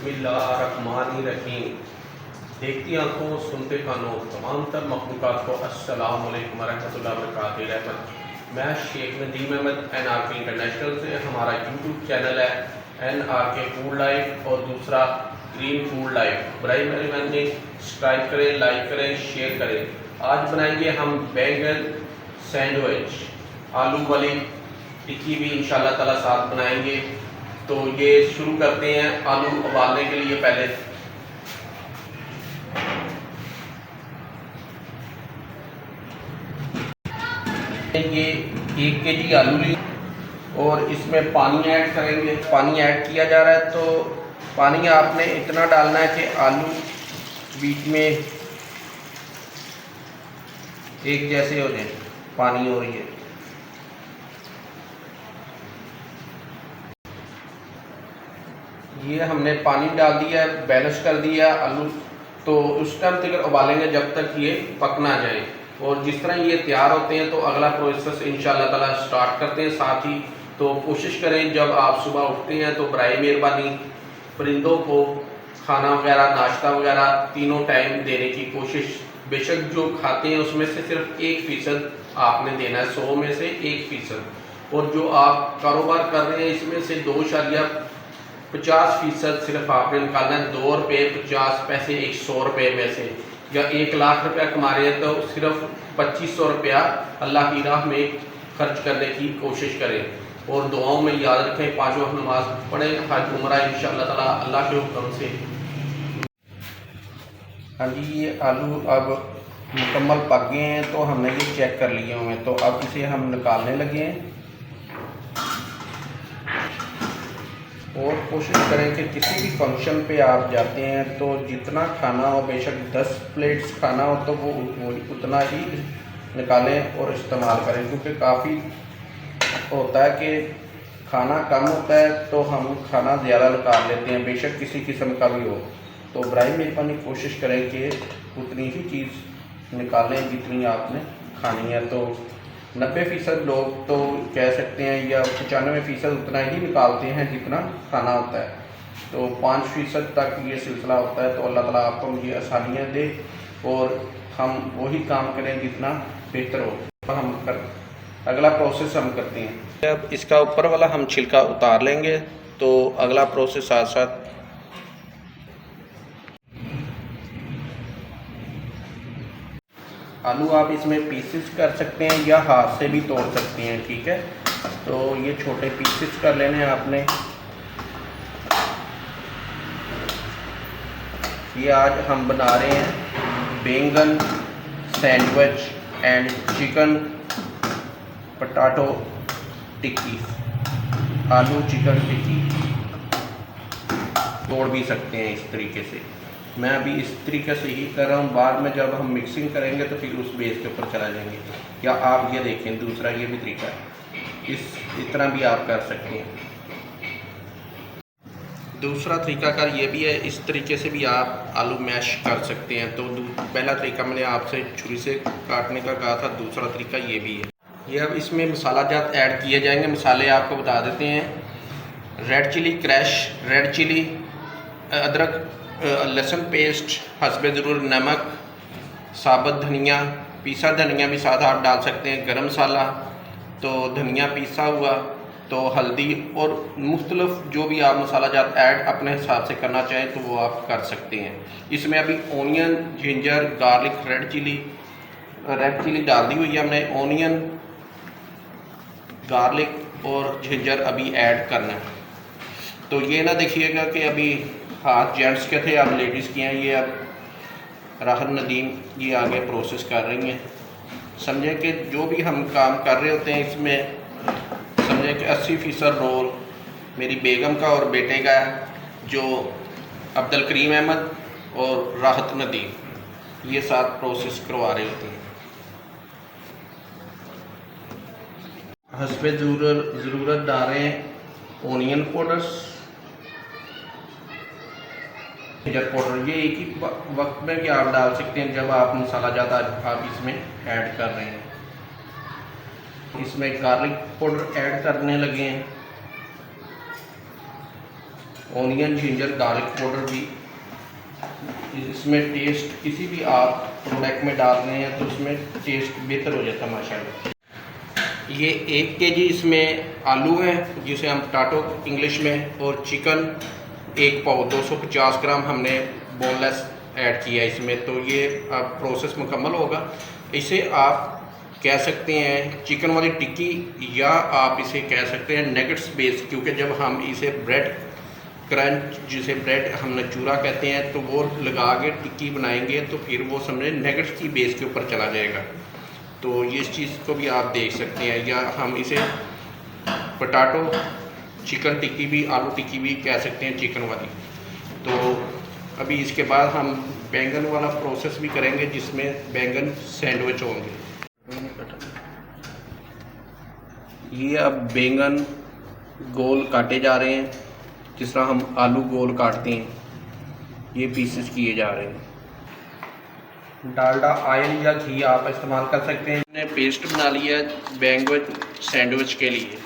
बिस्मिल्लाहिर्रहमानिर्रहीम। देखती आंखों सुनते कानों तमाम तर मखलूक़ात को अस्सलामु अलैकुम वरहमतुल्लाहि वबरकातुहू। मैं शेख नदीम अहमद NRK इंटरनेशनल से, हमारा यूट्यूब चैनल है NRK फूड लाइफ और दूसरा ग्रीन फूड लाइफ। बराए मेहरबानी सब्सक्राइब करें, लाइक करें, शेयर करें। आज बनाएंगे हम बैंगन सैंडविच, आलू वाली टिक्की भी इंशाल्लाह ताला साथ बनाएंगे। तो ये शुरू करते हैं। आलू उबालने के लिए पहले ये 1 kg आलू ली और इसमें पानी ऐड करेंगे। पानी ऐड किया जा रहा है तो पानी आपने इतना डालना है कि आलू बीच में एक जैसे हो जाए। पानी हो रही है, ये हमने पानी डाल दिया, बैलेंस कर दिया आलू। तो उस टाइम तक उबालेंगे जब तक ये पक ना जाए। और जिस तरह ये तैयार होते हैं तो अगला प्रोसेस इंशाल्लाह ताला स्टार्ट करते हैं। साथ ही तो कोशिश करें जब आप सुबह उठते हैं तो बराए मेहरबानी परिंदों को खाना वगैरह, नाश्ता वगैरह तीनों टाइम देने की कोशिश। बेशक जो खाते हैं उसमें से सिर्फ 1% आपने देना है, 100 में से 1%। और जो आप कारोबार कर रहे हैं इसमें से 2.50% सिर्फ आपने निकालना है। 2 रुपये 50 पैसे 100 रुपये में से, या 1 लाख रुपया कमा रहे हैं तो सिर्फ 2500 रुपया अल्लाह की राह में खर्च करने की कोशिश करें। और दुआओं में याद रखें, 5 वक्त नमाज पढ़ें, हज उम्रा इंशाअल्लाह ताला अल्लाह के हुक्म से। हाँ जी, ये आलू अब मुकम्मल पक गए हैं तो हमने ये चेक कर लिए हुए हैं। तो अब इसे हम निकालने लगे हैं। और कोशिश करें कि किसी भी फंक्शन पे आप जाते हैं तो जितना खाना हो, बेशक 10 प्लेट्स खाना हो तो वो उतना ही निकालें और इस्तेमाल करें। क्योंकि काफ़ी होता है कि खाना कम होता है तो हम खाना ज़्यादा निकाल लेते हैं, बेशक किसी किस्म का भी हो। तो बराए मेहरबानी कोशिश करें कि उतनी ही चीज़ निकालें जितनी आपने खानी है। तो 90% लोग तो कह सकते हैं, या 95% उतना ही निकालते हैं जितना खाना होता है। तो 5% तक ये सिलसिला होता है। तो अल्लाह ताला आपको मुझे आसानियाँ दे और हम वही काम करें जितना बेहतर हो। हम अगला प्रोसेस हम करते हैं। अब इसका ऊपर वाला हम छिलका उतार लेंगे। तो अगला प्रोसेस साथ साथ आलू आप इसमें पीसेस कर सकते हैं या हाथ से भी तोड़ सकते हैं, ठीक है। तो ये छोटे पीसेस कर लेने हैं आपने। ये आज हम बना रहे हैं बैंगन सैंडविच एंड चिकन पोटैटो टिक्की, आलू चिकन टिक्की तोड़ भी सकते हैं इस तरीके से। मैं अभी इस तरीके से ही कर रहा हूँ, बाद में जब हम मिक्सिंग करेंगे तो फिर उस बेस के ऊपर चला जाएंगे। या आप ये देखें, दूसरा ये भी तरीका है, इस तरह भी आप कर सकते हैं। दूसरा तरीकाकार ये भी है, इस तरीके से भी आप आलू मैश कर सकते हैं। तो पहला तरीका मैंने आपसे छुरी से काटने का कहा था, दूसरा तरीका ये भी है। ये अब इसमें मसाला जात ऐड किए जाएंगे। मसाले आपको बता देते हैं। Red chilli crush, red chilli, अदरक लहसुन पेस्ट, हस्बे ज़रूर नमक, साबुत धनिया, पीसा धनिया भी साथ आप डाल सकते हैं, गरम मसाला, तो धनिया पीसा हुआ, तो हल्दी और मुख्तलिफ जो भी आप मसाला जात ऐड अपने हिसाब से करना चाहें तो वो आप कर सकते हैं। इसमें अभी onion, ginger, garlic, red chilli डाल दी हुई है हमने। ओनियन, गार्लिक और जिंजर अभी ऐड करना है। तो ये ना देखिएगा कि अभी हाथ जेंट्स के थे, अब लेडीज़ के हैं। ये अब राहत नदीम ये आगे प्रोसेस कर रही हैं। समझे कि जो भी हम काम कर रहे होते हैं इसमें समझे कि 80% रोल मेरी बेगम का और बेटे का है, जो अब्दुल करीम अहमद और राहत नदीम ये साथ प्रोसेस करवा रहे होते हैं। हस्बे ज़रूरत डाल रहे हैं ओनियन पाउडर्स, जिंजर पाउडर। ये एक ही वक्त में भी आप डाल सकते हैं जब आप मसाला ज़्यादा आप इसमें ऐड कर रहे हैं। इसमें गार्लिक पाउडर ऐड करने लगे हैं। ऑनियन, जिंजर, गार्लिक पाउडर भी। इसमें टेस्ट किसी भी आप प्रोडक्ट में डाल रहे हैं तो उसमें टेस्ट बेहतर हो जाता है माशाल्लाह। ये 1 केजी इसमें आलू हैं जिसे हम पोटैटो इंग्लिश में, और चिकन 1 पाव 250 ग्राम हमने बोनलेस ऐड किया इसमें। तो ये अब प्रोसेस मुकम्मल होगा। इसे आप कह सकते हैं चिकन वाली टिक्की, या आप इसे कह सकते हैं नगेट्स बेस, क्योंकि जब हम इसे ब्रेड क्रंच, जिसे ब्रेड हम नचूरा कहते हैं, तो वो लगा के टिक्की बनाएंगे तो फिर वो समझे नगेट्स की बेस के ऊपर चला जाएगा। तो ये इस चीज़ को भी आप देख सकते हैं, या हम इसे पोटैटो चिकन टिक्की भी, आलू टिक्की भी कह सकते हैं, चिकन वाली। तो अभी इसके बाद हम बैंगन वाला प्रोसेस भी करेंगे जिसमें बैंगन सैंडविच होंगे। ये अब बैंगन गोल काटे जा रहे हैं जिस तरह हम आलू गोल काटते हैं, ये पीसेस किए जा रहे हैं। डालडा ऑयल या घी आप इस्तेमाल कर सकते हैं। हमने पेस्ट बना लिया बैंगन सैंडविच के लिए।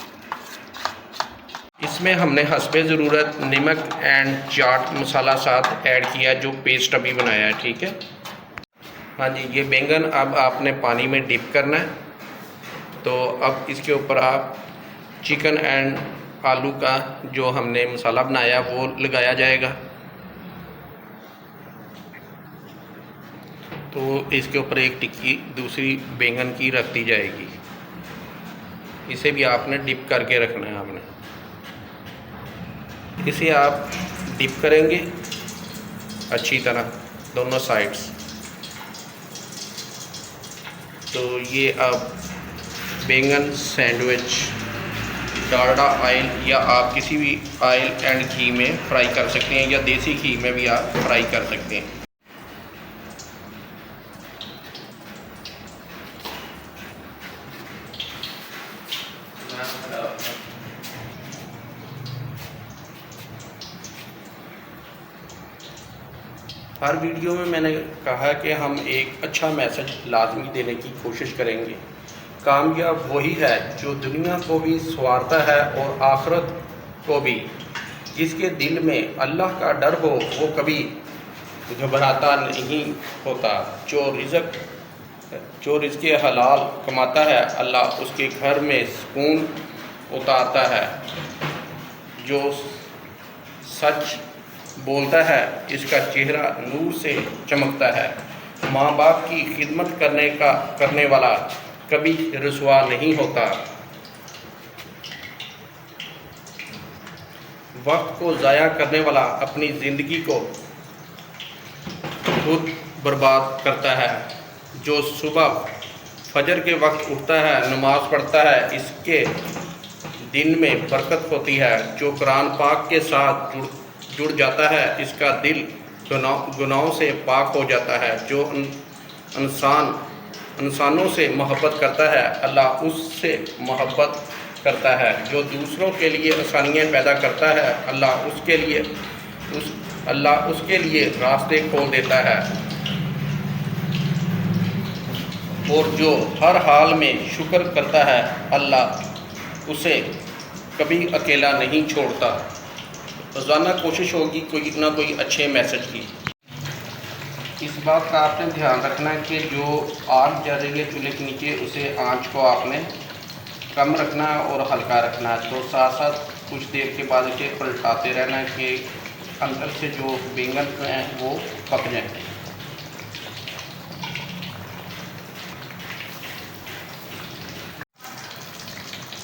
इसमें हमने हस्बे ज़रूरत नमक एंड चाट मसाला साथ ऐड किया, जो पेस्ट अभी बनाया है, ठीक है। हाँ जी, ये बैंगन अब आपने पानी में डिप करना है। तो अब इसके ऊपर आप चिकन एंड आलू का जो हमने मसाला बनाया वो लगाया जाएगा। तो इसके ऊपर एक टिक्की दूसरी बैंगन की रख दी जाएगी। इसे भी आपने डिप करके रखना है आपने। इसे आप डिप करेंगे अच्छी तरह दोनों साइड्स। तो ये अब बैंगन सैंडविच डालडा ऑयल या आप किसी भी ऑयल एंड घी में फ्राई कर सकते हैं, या देसी घी में भी आप फ्राई कर सकते हैं। हर वीडियो में मैंने कहा कि हम एक अच्छा मैसेज लाजमी देने की कोशिश करेंगे। कामयाब वही है जो दुनिया को भी संवारता है और आखिरत को भी। जिसके दिल में अल्लाह का डर हो वो कभी घबराता नहीं होता। जो रिज़्क़ हलाल कमाता है अल्लाह उसके घर में सुकून उतारता है। जो सच बोलता है इसका चेहरा नूर से चमकता है। माँ बाप की खिदमत करने वाला कभी रुसवा नहीं होता। वक्त को ज़ाया करने वाला अपनी ज़िंदगी को खुद बर्बाद करता है। जो सुबह फजर के वक्त उठता है, नमाज़ पढ़ता है, इसके दिन में बरकत होती है। जो कुरान पाक के साथ जुड़ जाता है इसका दिल गुनाहों से पाक हो जाता है। जो इंसानों से मोहब्बत करता है अल्लाह उससे मोहब्बत करता है। जो दूसरों के लिए आसानियाँ पैदा करता है अल्लाह उसके लिए रास्ते खोल देता है। और जो हर हाल में शुक्र करता है अल्लाह उसे कभी अकेला नहीं छोड़ता। रोज़ाना कोशिश होगी कोई ना कोई अच्छे मैसेज की। इस बात का आपने ध्यान रखना है कि जो आग जल रही है चूल्हे के नीचे, उसे आंच को आपने कम रखना है और हल्का रखना है। तो साथ साथ कुछ देर के बाद इसे पलटाते रहना है कि अंदर से जो बैंगन हैं वो पक जाएँ।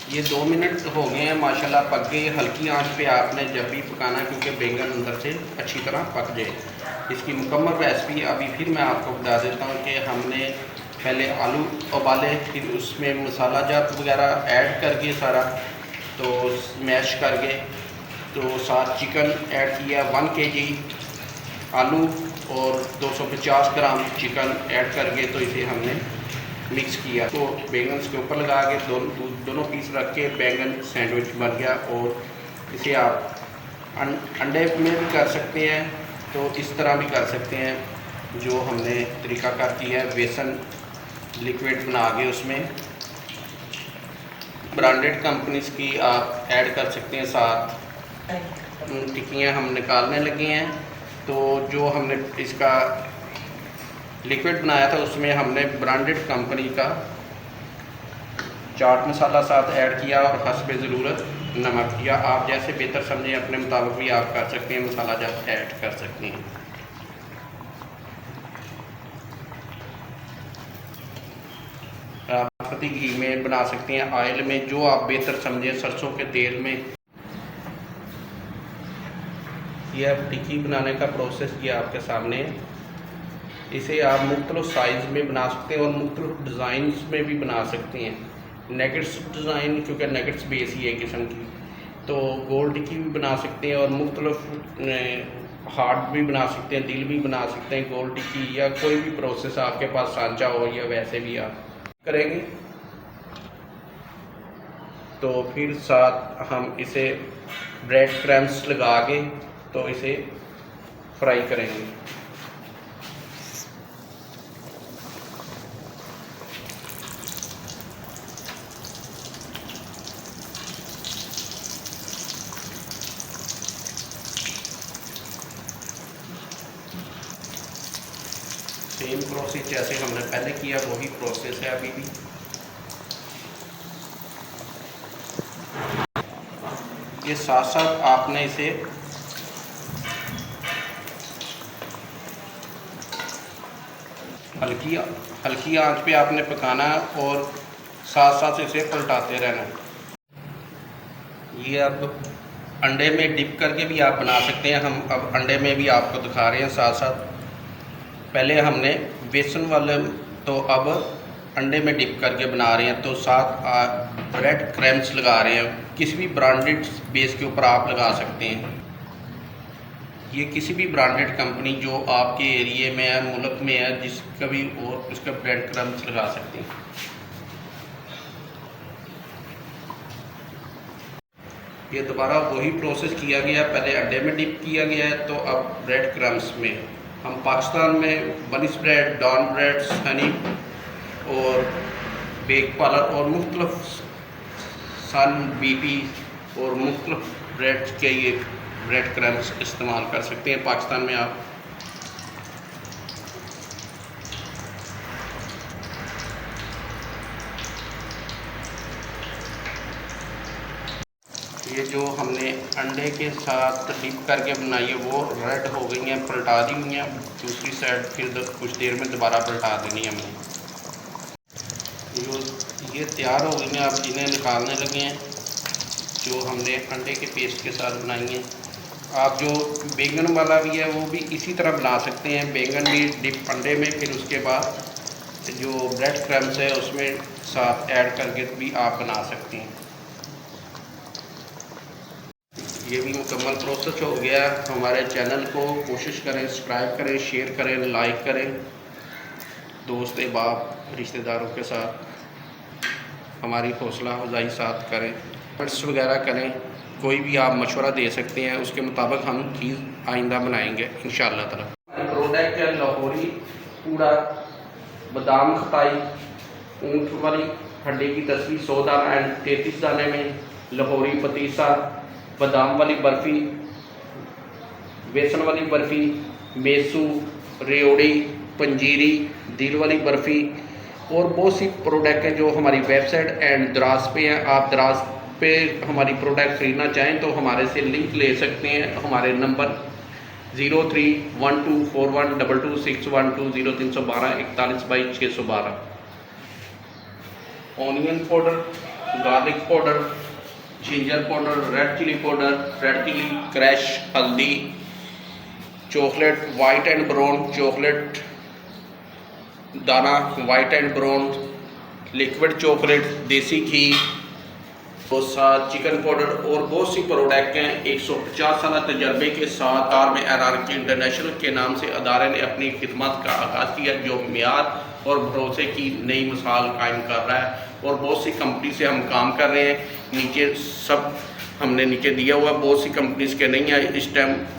ये 2 मिनट हो गए हैं माशाल्लाह, पक गए। हल्की आंच पे आपने जब भी पकाना है क्योंकि बैंगन अंदर से अच्छी तरह पक जाए। इसकी मुकम्मल रेसिपी अभी फिर मैं आपको बता देता हूँ कि हमने पहले आलू उबाले, फिर उसमें मसाला जात वगैरह ऐड करके सारा तो स्मैश करके, तो साथ चिकन ऐड किया 1 केजी आलू और 250 ग्राम चिकन ऐड करके तो इसे हमने मिक्स किया। तो बैंगन के ऊपर लगा के दोनों पीस रख के बैंगन सैंडविच बन गया। और इसे आप अंडे में भी कर सकते हैं, तो इस तरह भी कर सकते हैं जो हमने तरीक़ाकार किया है। बेसन लिक्विड बना के उसमें ब्रांडेड कंपनीज़ की आप ऐड कर सकते हैं। साथ टिक्कियाँ हम निकालने लगे हैं। तो जो हमने इसका लिक्विड बनाया था उसमें हमने ब्रांडेड कंपनी का चाट मसाला साथ ऐड किया और हस्बे ज़रूरत नमक, या आप जैसे बेहतर समझें अपने मुताबिक भी आप कर सकते हैं, मसाला जब ऐड कर सकते हैं। आप बासमती घी में बना सकते हैं, ऑयल में, जो आप बेहतर समझें, सरसों के तेल में। ये अब टिक्की बनाने का प्रोसेस ये आपके सामने है। इसे आप मुख्तलिफ साइज़ में बना सकते हैं और मुख्तलिफ डिज़ाइंस में भी बना सकते हैं। नेगेट्स डिज़ाइन, क्योंकि नेगेट्स बेस ही है किस्म की, तो गोल टिक्की भी बना सकते हैं और मुख्तलिफ हार्ट भी बना सकते हैं, दिल भी बना सकते हैं गोल टिक्की, या कोई भी प्रोसेस आपके पास सांचा हो या वैसे भी आप करेंगे। तो फिर साथ हम इसे ब्रेड क्रम्स लगा के तो इसे फ्राई करेंगे। सेम प्रोसेस जैसे हमने पहले किया वही प्रोसेस है अभी भी। ये साथ साथ आपने इसे हल्की आंच पे आपने पकाना और साथ साथ इसे पलटाते रहना। ये अब अंडे में डिप करके भी आप बना सकते हैं, हम अब अंडे में भी आपको दिखा रहे हैं साथ साथ। पहले हमने बेसन वाले, तो अब अंडे में डिप करके बना रहे हैं, तो साथ ब्रेड क्रम्स लगा रहे हैं। किसी भी ब्रांडेड बेस के ऊपर आप लगा सकते हैं। ये किसी भी ब्रांडेड कंपनी जो आपके एरिए में है, मुल्क में है, जिसका भी और उसका ब्रेड क्रम्स लगा सकते हैं। ये दोबारा वही प्रोसेस किया गया, पहले अंडे में डिप किया गया है, तो अब ब्रेड क्रम्स में। हम पाकिस्तान में बनिस ब्रेड, डॉन ब्रेड, हनी और बेक पार्लर और मुख्तलिफ सन, बीपी और मुख्तलिफ ब्रेड के ये ब्रेड क्रम्स इस्तेमाल कर सकते हैं पाकिस्तान में आप। ये जो हमने अंडे के साथ डिप करके बनाई है वो रेड हो गई हैं, पलटा दी हुई हैं। दूसरी साइड फिर कुछ देर में दोबारा पलटा देनी है हमने। ये तैयार हो गई हैं, आप इन्हें निकालने लगे हैं जो हमने अंडे के पेस्ट के साथ बनाई हैं। आप जो बैंगन वाला भी है वो भी इसी तरह बना सकते हैं, बैंगन भी डिप अंडे में, फिर उसके बाद जो ब्रेड क्रम्स है उसमें साथ ऐड करके भी आप बना सकते हैं। ये भी मुकम्मल प्रोसेस हो गया। हमारे चैनल को कोशिश करें सब्सक्राइब करें, शेयर करें, लाइक करें, दोस्त अहबाब रिश्तेदारों के साथ हमारी हौसला अफजाई साथ करें, कमेंट्स वगैरह करें। कोई भी आप मशवरा दे सकते हैं, उसके मुताबिक हम चीज़ आइंदा बनाएंगे इंशाअल्लाह ताला। प्रोडक्ट है लाहौरी पूड़ा, बादाम खताई, ऊँट वाली हड्डी की तस्वीर 100 दाना एंड 33 दाने में, लाहौरी पतीसा, बादाम वाली बर्फ़ी, बेसन वाली बर्फ़ी, मेसू, रेवड़ी, पंजीरी, दिल वाली बर्फ़ी और बहुत सी प्रोडक्ट हैं जो हमारी वेबसाइट एंड दराज पे हैं। आप दराज पे हमारी प्रोडक्ट ख़रीदना चाहें तो हमारे से लिंक ले सकते हैं। हमारे नंबर 031241226120 312 41/612। Onion powder, garlic powder, ginger powder, red chilli powder, red chilli crush, हल्दी, chocolate white and brown, chocolate दाना white and brown, liquid chocolate, देसी घी, बहुत सा चिकन पाउडर और बहुत सी प्रोडक्ट हैं। 150 साल तजर्बे के साथ आर्म एनआरके इंटरनेशनल के नाम से अदारे ने अपनी खिदमत का आगाज़ किया, जो मियार और भरोसे की नई मिसाल कायम कर रहा है। और बहुत सी कंपनी से हम काम कर रहे हैं, नीचे सब हमने नीचे दिया हुआ, बहुत सी कंपनीज़ के नहीं है इस टाइम।